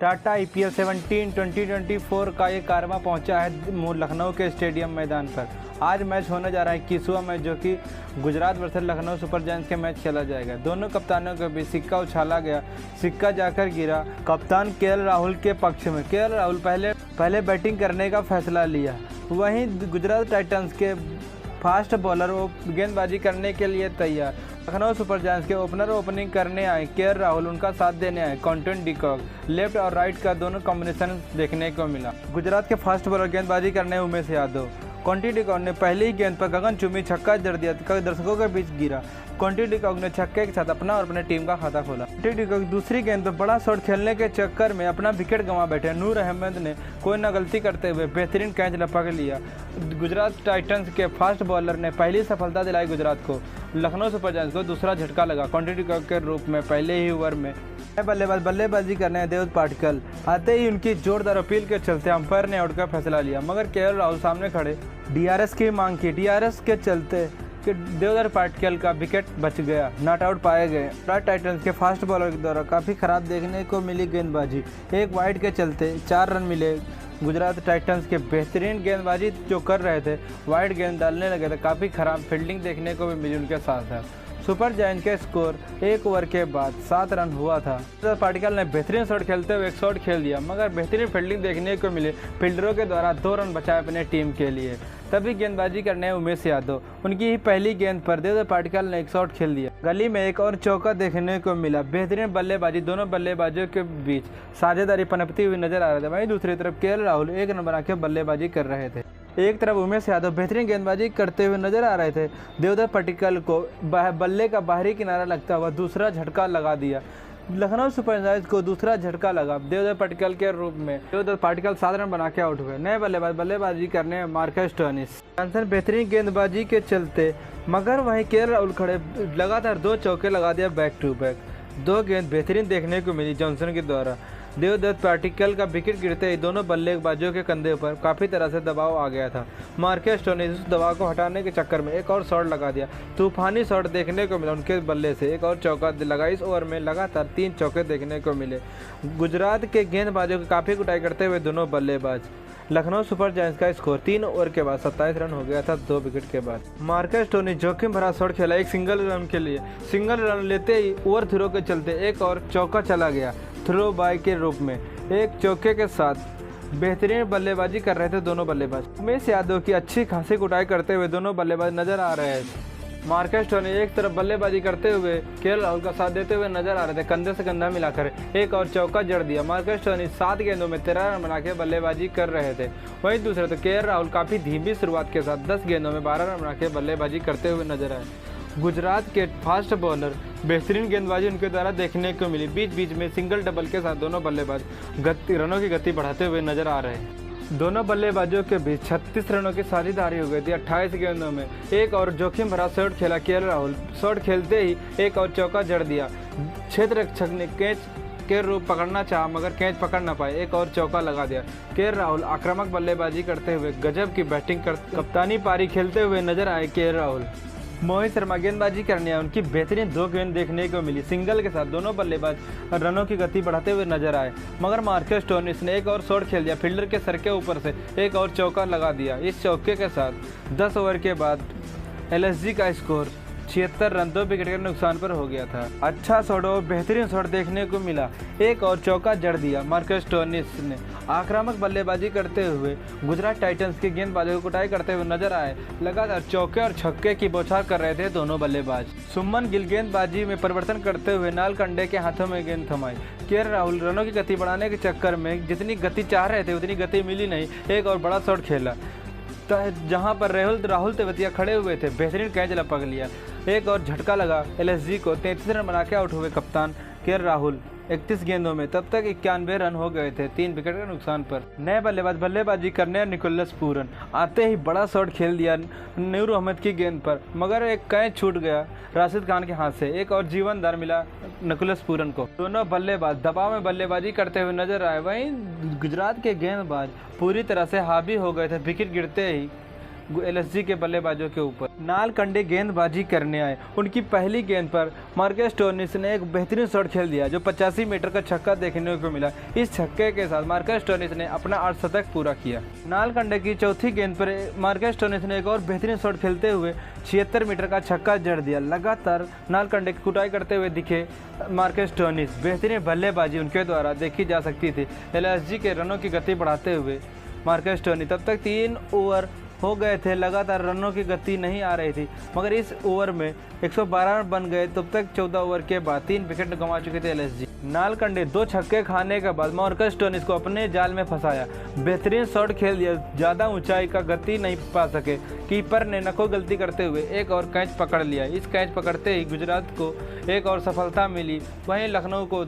Tata IPL 17 2024 का ये कारवां पहुंचा है लखनऊ के स्टेडियम मैदान पर। आज मैच होने जा रहा है 21वां मैच, जो कि Gujarat versus Lucknow super giants के मैच खेला जाएगा। दोनों कप्तानों के बीच सिक्का उछाला गया, सिक्का जाकर गिरा कप्तान KL राहुल के पक्ष में। KL राहुल पहले बैटिंग करने का फैसला लिया। वहीं गुजरात टाइटंस के फास्ट बॉलर वो गेंदबाजी करने के लिए तैयार। लखनऊ सुपर जायंट्स के ओपनर ओपनिंग करने आए KL राहुल, उनका साथ देने आए क्विंटन डिकॉक। लेफ्ट और राइट का दोनों कॉम्बिनेशन देखने को मिला। गुजरात के फास्ट बॉलर गेंदबाजी करने उमेश यादव। क्विंटन डिकॉक ने पहली ही गेंद पर गगनचुंबी छक्का जड़ दिया, दर्शकों के बीच गिरा। क्विंटन डिकॉक ने छक्के के साथ अपना और अपने टीम का खाता खोला। क्विंटन डिकॉक दूसरी गेंद पर बड़ा शॉट खेलने के चक्कर में अपना विकेट गंवा बैठे। नूर अहमद ने कोई न गलती करते हुए बेहतरीन कैच लपक लिया। गुजरात टाइटंस के फास्ट बॉलर ने पहली सफलता दिलाई गुजरात को। लखनऊ सुपर जायंट्स को दूसरा झटका लगा क्विंटन डिकॉक के रूप में पहले ही ओवर में। बल्लेबाजी करने देवदत्त पाटिकल आते ही उनकी जोरदार अपील के चलते अंपायर ने आउट का फैसला लिया, मगर KL राहुल सामने खड़े DRS की मांग की। DRS के चलते कि देवदत्त पाटिकल का विकेट बच गया, नॉट आउट पाए गए। गुजरात टाइटंस के फास्ट बॉलर के द्वारा काफ़ी खराब देखने को मिली गेंदबाजी। एक वाइड के चलते 4 रन मिले। गुजरात टाइटंस के बेहतरीन गेंदबाजी जो कर रहे थे, वाइड गेंद डालने लगे थे, काफ़ी खराब फील्डिंग देखने को भी मिली उनके साथ साथ। सुपर जायंट के स्कोर 1 ओवर के बाद 7 रन हुआ था। पाटिकल ने बेहतरीन शॉट खेलते हुए एक शॉट खेल दिया, मगर बेहतरीन फील्डिंग देखने को मिली। फील्डरों के द्वारा 2 रन बचाए अपने टीम के लिए। तभी गेंदबाजी करने उमेश यादव, उनकी ही पहली गेंद पर देवदत्त पाटिकल ने एक शॉट खेल दिया। गली में एक और चौका देखने को मिला। बेहतरीन बल्लेबाजी दोनों बल्लेबाजों के बीच साझेदारी पनपती हुई नजर आ रही है। वहीं दूसरी तरफ KL राहुल 1 रन बना के बल्लेबाजी कर रहे थे। एक तरफ उमेश यादव बेहतरीन गेंदबाजी करते हुए नजर आ रहे थे। देवदत्त पाटिकल को बल्ले का बाहरी किनारा लगता हुआ दूसरा झटका लगा दिया। लखनऊ सुपर जायंट्स को दूसरा झटका लगा देवदत्त पाटिकल के रूप में। देवदत्त पाटिकल 7 रन बना के आउट हुए। नए बल्लेबाजी करने मार्कस स्टोइनिस। जॉनसन बेहतरीन गेंदबाजी के चलते, मगर वहीं KL राहुल खड़े लगातार 2 चौके लगा दिया बैक टू बैक। 2 गेंद बेहतरीन देखने को मिली जॉनसन के द्वारा। देवदत्त पाटिकल का विकेट गिरते ही दोनों बल्लेबाजों के कंधे पर काफ़ी तरह से दबाव आ गया था। मार्कस स्टोइनिस उस दबाव को हटाने के चक्कर में एक और शॉट लगा दिया। तूफानी शॉट देखने को मिला उनके बल्ले से। एक और चौका लगा। इस ओवर में लगातार 3 चौके देखने को मिले। गुजरात के गेंदबाजों की काफ़ी कुटाई करते हुए दोनों बल्लेबाज। लखनऊ सुपर जायंट्स का स्कोर 3 ओवर के बाद 27 रन हो गया था 2 विकेट के बाद। मार्कस स्टोइनिस जोखिम भरा शॉट खेला एक सिंगल रन के लिए। सिंगल रन लेते ही ओवर थ्रो के चलते एक और चौका चला गया थ्रो बाय के रूप में। एक चौके के साथ बेहतरीन बल्लेबाजी कर रहे थे दोनों बल्लेबाज। उमेश यादव की अच्छी खासी कुटाई करते हुए दोनों बल्लेबाज नजर आ रहे हैं। मार्कस स्टोइनिस एक तरफ बल्लेबाजी करते हुए KL राहुल का साथ देते हुए नजर आ रहे थे, कंधे से कंधा मिलाकर एक और चौका जड़ दिया। मार्कस स्टोइनिस 7 गेंदों में 13 रन बना के बल्लेबाजी कर रहे थे। वहीं दूसरे तो KL राहुल काफ़ी धीमी शुरुआत के साथ 10 गेंदों में 12 रन बना के बल्लेबाजी करते हुए नजर आए। गुजरात के फास्ट बॉलर बेहतरीन गेंदबाजी उनके द्वारा देखने को मिली। बीच बीच में सिंगल डबल के साथ दोनों बल्लेबाज रनों की गति बढ़ाते हुए नजर आ रहे हैं। दोनों बल्लेबाजों के बीच 36 रनों की साझेदारी हो गई थी 28 गेंदों में। एक और जोखिम भरा शॉट खेला KL राहुल। शॉट खेलते ही एक और चौका जड़ दिया। क्षेत्र रक्षक ने कैच के रूप पकड़ना चाहा, मगर कैच पकड़ ना पाए। एक और चौका लगा दिया। KL राहुल आक्रामक बल्लेबाजी करते हुए गजब की बैटिंग कप्तानी पारी खेलते हुए नजर आए KL राहुल। मोहित शर्मा गेंदबाजी करने आए। उनकी बेहतरीन 2 गेंद देखने को मिली। सिंगल के साथ दोनों बल्लेबाज रनों की गति बढ़ाते हुए नजर आए, मगर मार्कस स्टोइनिस ने एक और शॉट खेल दिया। फील्डर के सर के ऊपर से एक और चौका लगा दिया। इस चौके के साथ 10 ओवर के बाद LSG का स्कोर 76 रन 2 विकेट के नुकसान पर हो गया था। अच्छा शॉट और बेहतरीन शॉट देखने को मिला। एक और चौका जड़ दिया मार्कस स्टोइनिस ने। आक्रामक बल्लेबाजी करते हुए गुजरात टाइटंस के गेंदबाजों को कुटाई करते हुए नजर आए। लगातार चौके और छक्के की बौछार कर रहे थे दोनों बल्लेबाज। सुमन गिल गेंदबाजी में परिवर्तन करते हुए नालकंडे के हाथों में गेंद थमाई। KL राहुल रनों की गति बढ़ाने के चक्कर में जितनी गति चाह रहे थे उतनी गति मिली नहीं। एक और बड़ा शॉट खेला जहां पर राहुल तेवतिया खड़े हुए थे। बेहतरीन कैच लपक लिया। एक और झटका लगा LSG को। 33 रन बना के आउट हुए कप्तान KL राहुल 31 गेंदों में। तब तक 91 रन हो गए थे 3 विकेट के नुकसान पर। नए बल्लेबाजी करने निकोलस पूरन आते ही बड़ा शॉट खेल दिया नूर अहमद की गेंद पर, मगर एक कैच छूट गया राशिद खान के हाथ से। एक और जीवनदार मिला निकोलस पूरन को। दोनों बल्लेबाज दबाव में बल्लेबाजी करते हुए नजर आए। वहीं गुजरात के गेंदबाज पूरी तरह से हावी हो गए थे। विकेट गिरते ही एलएसजी के बल्लेबाजों के ऊपर। नालकंडे गेंदबाजी करने आए, उनकी पहली गेंद पर मार्कस स्टोइनिस ने एक बेहतरीन शॉट खेल दिया जो 85 मीटर का छक्का देखने को मिला। इस छक्के के साथ मार्कस स्टोइनिस ने अपना अर्धशतक पूरा किया। नालकंडे की चौथी गेंद पर मार्कस स्टोइनिस ने एक और बेहतरीन शॉट खेलते हुए 76 मीटर का छक्का जड़ दिया। लगातार नालकंडे की कुटाई करते हुए दिखे मार्कस स्टोइनिस। बेहतरीन बल्लेबाजी उनके द्वारा देखी जा सकती थी। एलएसजी के रनों की गति बढ़ाते हुए मार्कस स्टोइनिस, तब तक 3 ओवर हो गए थे, लगातार रनों की गति नहीं आ रही थी, मगर इस ओवर में 112 रन बन गए। तब तक 14 ओवर के बाद 3 विकेट गंवा चुके थे एलएसजी। नालकंडे 2 छक्के खाने के बाद मार्कस स्टोइनिस को अपने जाल में फंसाया। बेहतरीन शॉट खेल दिया, ज़्यादा ऊंचाई का गति नहीं पा सके। कीपर ने न कोई गलती करते हुए एक और कैच पकड़ लिया। इस कैच पकड़ते ही गुजरात को एक और सफलता मिली, वहीं लखनऊ को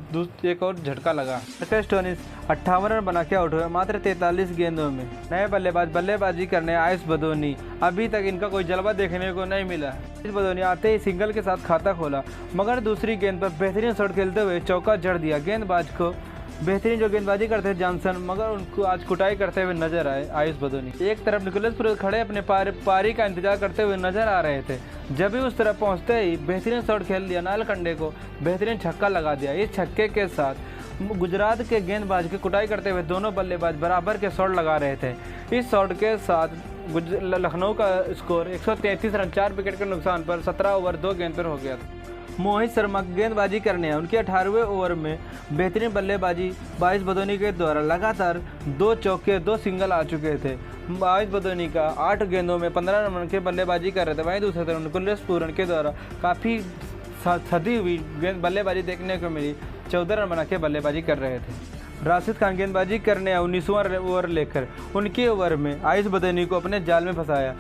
एक और झटका लगा। मार्कस स्टोइनिस 58 रन बना के आउट हुए मात्र 43 गेंदों में। नए बल्लेबाजी करने आयुष बदोनी, अभी तक इनका कोई जलवा देखने को नहीं मिला। आयुष बदोनी आते ही सिंगल के साथ खाता खोला, मगर दूसरी गेंद पर बेहतरीन शॉट खेलते हुए चौका जड़ दिया। गेंदबाज को बेहतरीन जो गेंदबाजी करते थे जॉनसन, मगर उनको आज कुटाई करते हुए नजर आए आयुष बदोनी। एक तरफ निकोलस पुरोहित खड़े अपने पारी का इंतजार करते हुए नजर आ रहे थे। जब भी उस तरफ पहुंचते ही बेहतरीन शॉट खेल दिया, नालकंडे को बेहतरीन छक्का लगा दिया। इस छक्के के साथ गुजरात के गेंदबाज की कुटाई करते हुए दोनों बल्लेबाज बराबर के शॉट लगा रहे थे। इस शॉट के साथ लखनऊ का स्कोर 133 रन 4 विकेट के नुकसान पर 17 ओवर 2 गेंद पर हो गया था। मोहित शर्मा गेंदबाजी करने हैं, उनके 18वें ओवर में बेहतरीन बल्लेबाजी आयुष बदोनी के द्वारा लगातार 2 चौके 2 सिंगल आ चुके थे। आयुष बदोनी का 8 गेंदों में 15 रन के बल्लेबाजी कर रहे थे। वहीं दूसरी तरफ निकोलस पुरोहित के द्वारा काफ़ी सदी हुई बल्लेबाजी देखने को मिली। 14 रन बना के बल्लेबाजी कर रहे थे। राशिद खान गेंदबाजी करने आए 19वां ओवर लेकर, उनके ओवर में आयुष बदोनी को अपने जाल में फंसाया।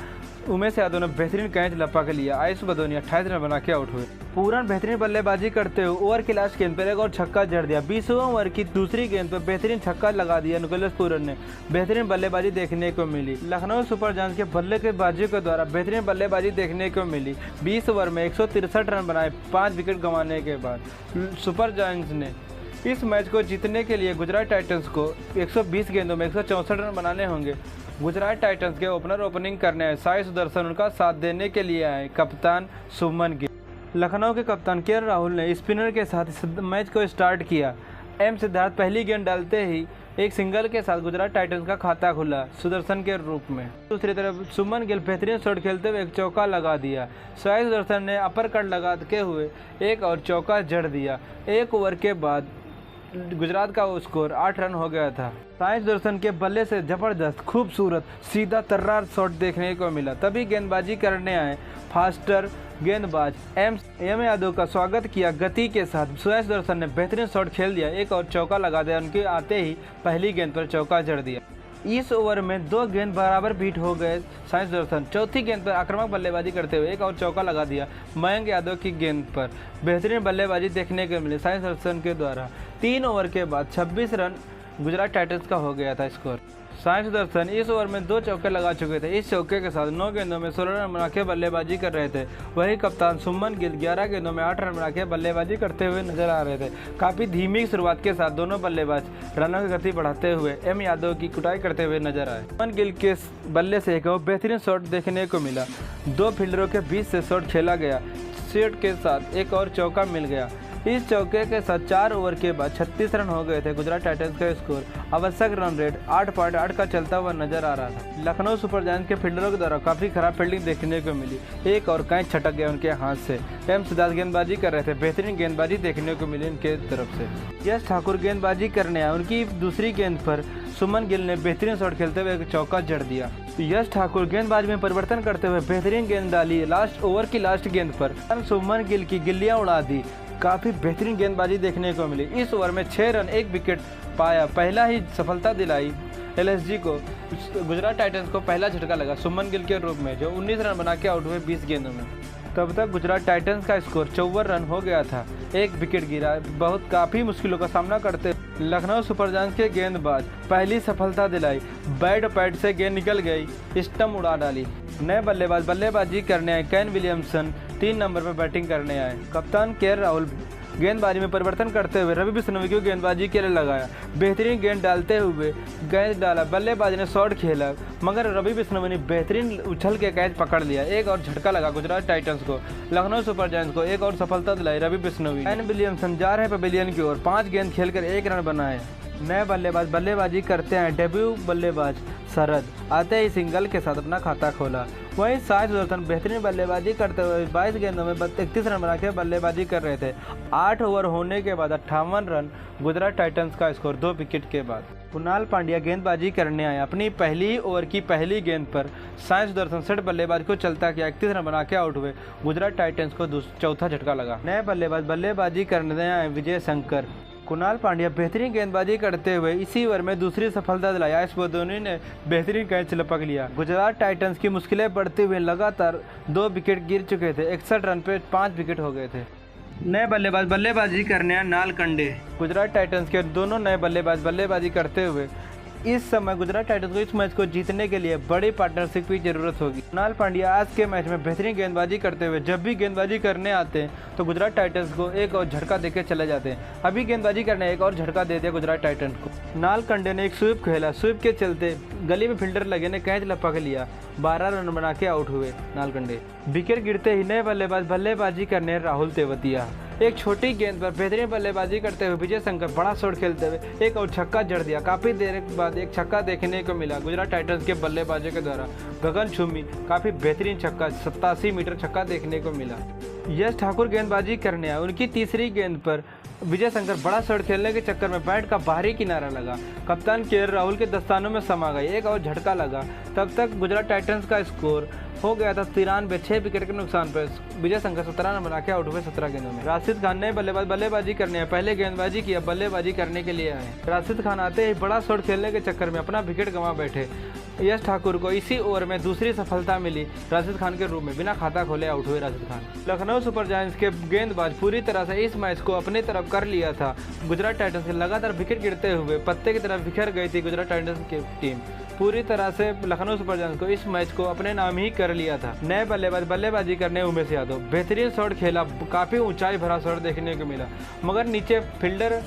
उमेश यादव ने बेहतरीन कैच लपक लिया। आयुष बदोनी 28 रन बना के आउट हुए। पूरन बेहतरीन बल्लेबाजी करते हुए ओवर की लास्ट गेंद पर एक और छक्का जड़ दिया। 20वें ओवर की दूसरी गेंद पर बेहतरीन छक्का लगा दिया निकोलस पुरोहित ने। बेहतरीन बल्लेबाजी देखने को मिली। लखनऊ सुपर जायंट्स के बल्लेबाजों के द्वारा बेहतरीन बल्लेबाजी देखने को मिली। 20 ओवर में 163 रन बनाए 5 विकेट गंवाने के बाद सुपर जायंट्स ने इस मैच को जीतने के लिए गुजरात टाइटंस को 120 गेंदों में 164 रन बनाने होंगे। गुजरात टाइटंस के ओपनर ओपनिंग करने आए साई सुदर्शन, उनका साथ देने के लिए आए कप्तान शुभमन गिल। लखनऊ के कप्तान के राहुल ने स्पिनर के साथ इस मैच को स्टार्ट किया। एम सिद्धार्थ पहली गेंद डालते ही एक सिंगल के साथ गुजरात टाइटंस का खाता खुला सुदर्शन के रूप में। दूसरी तरफ शुभमन गिल बेहतरीन शॉट खेलते हुए एक चौका लगा दिया। साई सुदर्शन ने अपर कट लगाते हुए एक और चौका जड़ दिया। 1 ओवर के बाद गुजरात का स्कोर 8 रन हो गया था। साई सुदर्शन के बल्ले से जबरदस्त खूबसूरत सीधा तर्रार शॉट देखने को मिला। तभी गेंदबाजी करने आए फास्टर गेंदबाज एम यादव का स्वागत किया गति के साथ। साई सुदर्शन ने बेहतरीन शॉट खेल दिया, एक और चौका लगा दिया। उनके आते ही पहली गेंद पर चौका जड़ दिया। इस ओवर में 2 गेंद बराबर बीट हो गए। साई सुदर्शन चौथी गेंद पर आक्रामक बल्लेबाजी करते हुए एक और चौका लगा दिया। मयंक यादव की गेंद पर बेहतरीन बल्लेबाजी देखने को मिली साई सुदर्शन के द्वारा। 3 ओवर के बाद 26 रन गुजरात टाइटंस का हो गया था स्कोर। साई सुदर्शन इस ओवर में 2 चौके लगा चुके थे। इस चौके के साथ 9 गेंदों में 16 रन बना के बल्लेबाजी कर रहे थे। वही कप्तान शुभमन गिल 11 गेंदों में 8 रन बना के बल्लेबाजी करते हुए नजर आ रहे थे। काफ़ी धीमी शुरुआत के साथ दोनों बल्लेबाज रनों की गति बढ़ाते हुए एम यादव की कुटाई करते हुए नजर आए। शुभमन गिल के बल्ले से एक और बेहतरीन शॉट देखने को मिला। 2 फील्डरों के बीच से शॉट खेला गया। शॉट के साथ एक और चौका मिल गया। इस चौके के साथ 4 ओवर के बाद 36 रन हो गए थे। गुजरात टाइटंस का स्कोर आवश्यक रन रेट 8.8 का चलता हुआ नजर आ रहा था। लखनऊ सुपर जायंट्स के फील्डरों के द्वारा काफ़ी खराब फील्डिंग देखने को मिली। एक और कैच छटक गया उनके हाथ से। एम सिद्धार्थ गेंदबाजी कर रहे थे। बेहतरीन गेंदबाजी देखने को मिली उनके तरफ से। यश ठाकुर गेंदबाजी करने आए। उनकी दूसरी गेंद पर शुभमन गिल ने बेहतरीन शॉट खेलते हुए एक चौका जड़ दिया। यश ठाकुर गेंदबाजी में परिवर्तन करते हुए बेहतरीन गेंद डाली। लास्ट ओवर की लास्ट गेंद पर शुभमन गिल की गिल्लियां उड़ा दी। काफ़ी बेहतरीन गेंदबाजी देखने को मिली। इस ओवर में 6 रन 1 विकेट पाया। पहला ही सफलता दिलाई एलएसजी को। गुजरात टाइटंस को पहला झटका लगा शुभमन गिल के रूप में, जो 19 रन बना के आउट हुए 20 गेंदों में। तब तक गुजरात टाइटंस का स्कोर 54 रन हो गया था। 1 विकेट गिरा। बहुत काफ़ी मुश्किलों का सामना करते लखनऊ सुपर जायंट्स के गेंदबाज पहली सफलता दिलाई। बैट पैड से गेंद निकल गई, स्टंप उड़ा डाली। नए बल्लेबाजी करने आए कैन विलियमसन 3 नंबर पर बैटिंग करने आए। कप्तान के राहुल गेंदबाजी में परिवर्तन करते हुए रवि बिश्नोई को गेंदबाजी के लिए लगाया। बेहतरीन गेंद डालते हुए गेंद डाला, बल्लेबाज ने शॉट खेला मगर रवि बिश्नोई ने बेहतरीन उछल के कैच पकड़ लिया। एक और झटका लगा गुजरात टाइटंस को। लखनऊ सुपर जायंट्स को एक और सफलता दिलाई रवि बिश्नोई। केन विलियमसन जा रहे पवेलियन की ओर, 5 गेंद खेलकर 1 रन बनाए। नए बल्लेबाज बल्लेबाजी करते हैं। डेब्यू बल्लेबाज शरद आते ही सिंगल के साथ अपना खाता खोला। वहीं साई सुदर्शन बेहतरीन बल्लेबाजी करते हुए 22 गेंदों में 31 रन बनाकर बल्लेबाजी कर रहे थे। 8 ओवर होने के बाद 58 रन गुजरात टाइटंस का स्कोर 2 विकेट के बाद। कुणाल पांड्या गेंदबाजी करने आए। अपनी पहली ओवर की पहली गेंद पर साई सुदर्शन 60 बल्लेबाज को चलता किया, 31 रन बना के आउट हुए। गुजरात टाइटंस को चौथा झटका लगा। नए बल्लेबाज बल्लेबाजी करने आए विजय शंकर। कुणाल पांड्या बेहतरीन गेंदबाजी करते हुए इसी ओवर में दूसरी सफलता दिलाई। एस धोनी ने बेहतरीन कैच लपक लिया। गुजरात टाइटंस की मुश्किलें बढ़ते हुए लगातार 2 विकेट गिर चुके थे। 61 रन पे 5 विकेट हो गए थे। नए बल्लेबाज बल्लेबाजी करने हैं नालकंडे। गुजरात टाइटंस के दोनों नए बल्लेबाज बल्लेबाजी करते हुए इस समय गुजरात टाइटंस को इस मैच को जीतने के लिए बड़ी पार्टनरशिप की जरूरत होगी। कुणाल पांड्या आज के मैच में बेहतरीन गेंदबाजी करते हुए जब भी गेंदबाजी करने आते हैं तो गुजरात टाइटंस को एक और झटका देकर चले जाते हैं। अभी गेंदबाजी करने एक और झटका दे दिया गुजरात टाइटंस को। नालकंडे ने एक स्वीप खेला, स्वीप के चलते गली में फील्डर लगे ने कैच लपक लिया, 12 रन बना के आउट हुए नालकंडे। विकेट गिरते ही नए बल्लेबाज बल्लेबाजी करने राहुल तेवतिया। एक छोटी गेंद पर बेहतरीन बल्लेबाजी करते हुए विजय शंकर बड़ा शॉट खेलते हुए एक और छक्का जड़ दिया। काफ़ी देर के बाद एक छक्का देखने को मिला गुजरात टाइटंस के बल्लेबाजों के द्वारा। गगन छुमी काफ़ी बेहतरीन छक्का 87 मीटर छक्का देखने को मिला। यश ठाकुर गेंदबाजी करने आए। उनकी तीसरी गेंद पर विजय शंकर बड़ा शॉट खेलने के चक्कर में बैट का बाहरी किनारा लगा। कप्तान के राहुल के दस्तानों में समा गई, एक और झटका लगा। तब तक गुजरात टाइटंस का स्कोर हो गया था 93, 6 विकेट के नुकसान पर विजय शंकर 17 रन बना के आउट हुए 17 गेंदों में। राशिद खान ने बल्लेबाज बल्लेबाजी करने आए। पहले गेंदबाजी किया, बल्लेबाजी करने के लिए आए। राशिद खान आते ही बड़ा शॉट खेलने के चक्कर में अपना विकेट गंवा बैठे। यश ठाकुर को इसी ओवर में दूसरी सफलता मिली। राशिद खान के रूप में बिना खाता खोले आउट हुए राशिद खान। लखनऊ सुपर जायंट्स के गेंदबाज पूरी तरह से इस मैच को अपनी तरफ कर लिया था। गुजरात टाइटंस के लगातार विकेट गिरते हुए पत्ते की तरफ बिखर गई थी गुजरात टाइटंस की टीम। पूरी तरह से लखनऊ सुपर जायंट्स को इस मैच को अपने नाम ही कर लिया था। नए बल्लेबाज बल्लेबाजी करने उमेश यादव बेहतरीन शॉट खेला, काफ़ी ऊंचाई भरा शॉट देखने को मिला मगर नीचे फील्डर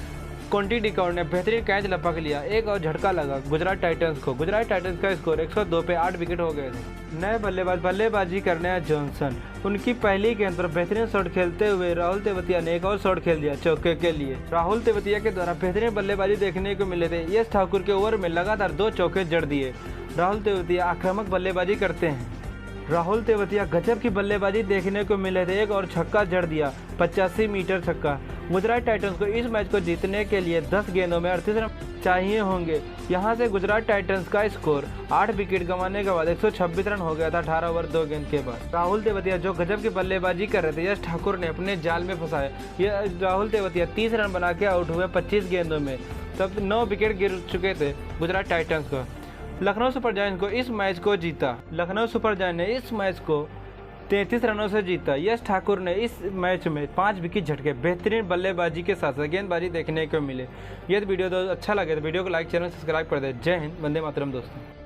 कोंटी डिकॉर्ड ने बेहतरीन कैच लपक लिया। एक और झटका लगा गुजरात टाइटंस को। गुजरात टाइटंस का स्कोर 102 पे 8 विकेट हो गए थे। नए बल्लेबाज बल्लेबाजी करने आए जॉनसन। उनकी पहली गेंद पर बेहतरीन शॉट खेलते हुए राहुल तेवतिया ने एक और शॉट खेल दिया चौके के लिए। राहुल तेवतिया के द्वारा बेहतरीन बल्लेबाजी देखने को मिले थे। यश ठाकुर के ओवर में लगातार 2 चौके जड़ दिए। राहुल तेवतिया आक्रामक बल्लेबाजी करते हैं। राहुल तेवतिया गजब की बल्लेबाजी देखने को मिले थे। एक और छक्का जड़ दिया, 85 मीटर छक्का। गुजरात टाइटंस को इस मैच को जीतने के लिए 10 गेंदों में 38 रन चाहिए होंगे। यहां से गुजरात टाइटंस का स्कोर 8 विकेट गंवाने के बाद 126 रन हो गया था 18 ओवर 2 गेंद के बाद। राहुल तेवतिया जो गजब की बल्लेबाजी कर रहे थे, यश ठाकुर ने अपने जाल में फंसाया। ये राहुल तेवतिया 30 रन बना के आउट हुए 25 गेंदों में। तब 9 विकेट गिर चुके थे गुजरात टाइटंस को। लखनऊ सुपर जायंट्स को इस मैच को जीता। लखनऊ सुपर जायंट्स ने इस मैच को 33 रनों से जीता। यश ठाकुर ने इस मैच में 5 विकेट झटके बेहतरीन बल्लेबाजी के साथ गेंदबाजी देखने को मिले। यदि वीडियो अच्छा लगे तो वीडियो को लाइक, चैनल सब्सक्राइब कर दे। जय हिंद, वंदे मातरम दोस्तों।